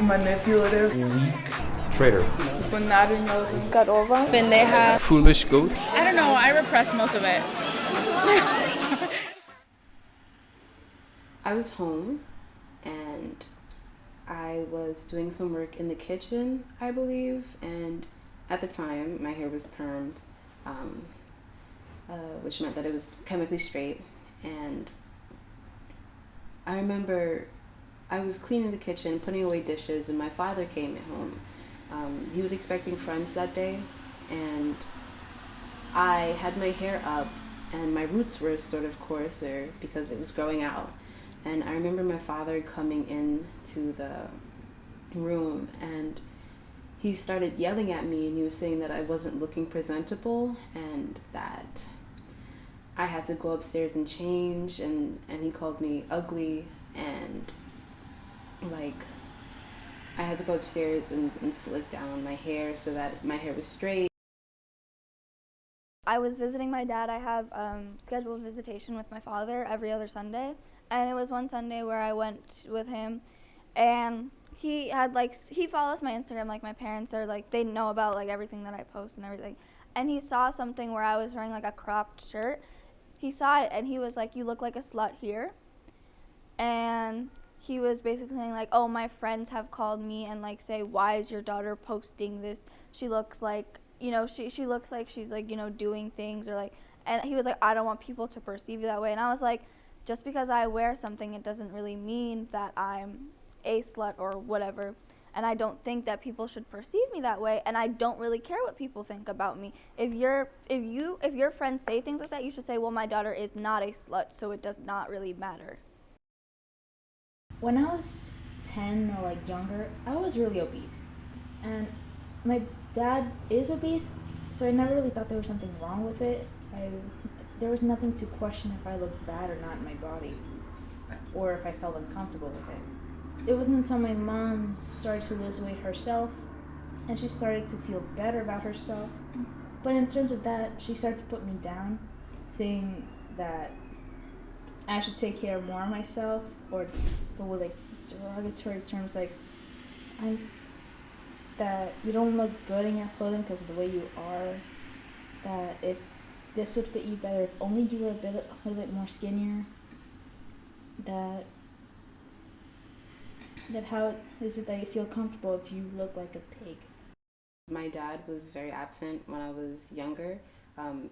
manipulative, weak, traitor, Garova, pendeja, foolish goat. I don't know, I repress most of it. I was home and I was doing some work in the kitchen, I believe, and at the time my hair was permed, which meant that it was chemically straight. And I remember I was cleaning the kitchen, putting away dishes, and my father came home. He was expecting friends that day, and I had my hair up and my roots were sort of coarser because it was growing out. And I remember my father coming into the room and he started yelling at me, and he was saying that I wasn't looking presentable and that I had to go upstairs and change, and he called me ugly, and like I had to go upstairs and slick down my hair so that my hair was straight. I was visiting my dad. I have scheduled visitation with my father every other Sunday, and it was one Sunday where I went with him, and he follows my Instagram, like my parents are like, they know about like everything that I post and everything, and he saw something where I was wearing like a cropped shirt. He saw it and he was like, "You look like a slut here," and he was basically saying like, "Oh, my friends have called me and like say, why is your daughter posting this? She looks like, you know, she looks like she's like, you know, doing things," or like, and he was like, "I don't want people to perceive you that way." And I was like, just because I wear something, it doesn't really mean that I'm a slut or whatever. And I don't think that people should perceive me that way, and I don't really care what people think about me. If your friends say things like that, you should say, "Well, my daughter is not a slut, so it does not really matter." When I was 10 or like younger, I was really obese. And my dad is obese, so I never really thought there was something wrong with it. There was nothing to question if I looked bad or not in my body, or if I felt uncomfortable with it. It wasn't until my mom started to lose weight herself, and she started to feel better about herself. But in terms of that, she started to put me down, saying that I should take care more of myself, or with like derogatory terms like, that you don't look good in your clothing because of the way you are, that if this would fit you better if only you were a little bit more skinnier, that how is it that you feel comfortable if you look like a pig? My dad was very absent when I was younger.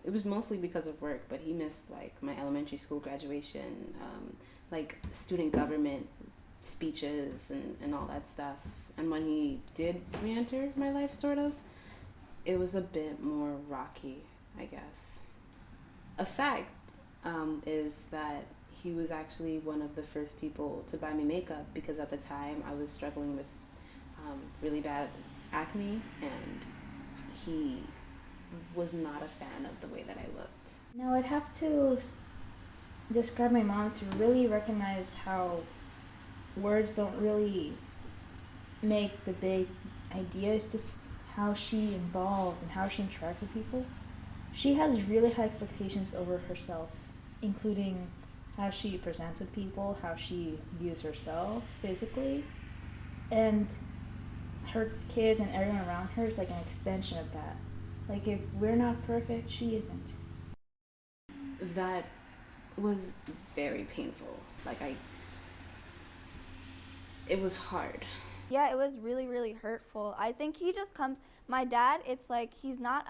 It was mostly because of work, but he missed like my elementary school graduation, like student government speeches and all that stuff. And when he did re-enter my life, sort of, it was a bit more rocky, I guess. A fact is that he was actually one of the first people to buy me makeup, because at the time I was struggling with really bad acne, and he was not a fan of the way that I looked. Now I'd have to describe my mom to really recognize how words don't really make the big idea. It's just how she involves and how she interacts with people. She has really high expectations over herself, including how she presents with people, how she views herself physically, and her kids and everyone around her is like an extension of that. Like, if we're not perfect, she isn't. That was very painful. It was hard. Yeah, it was really, really hurtful. I think he just comes, my dad, it's like he's not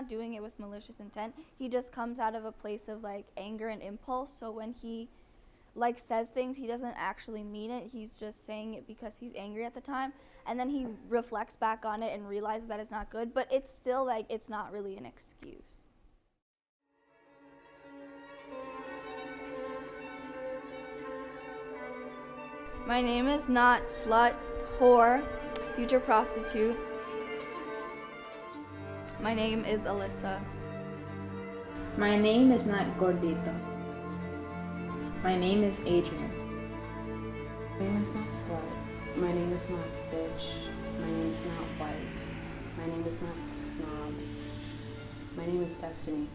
doing it with malicious intent. He just comes out of a place of like anger and impulse. So when he like says things, he doesn't actually mean it. He's just saying it because he's angry at the time. And then he reflects back on it and realizes that it's not good, but it's still like, it's not really an excuse. My name is not slut, whore, future prostitute. My name is Alyssa. My name is not gordito. My name is Adrian. My name is not slut. My name is not bitch. My name is not white. My name is not snob. My name is Destiny.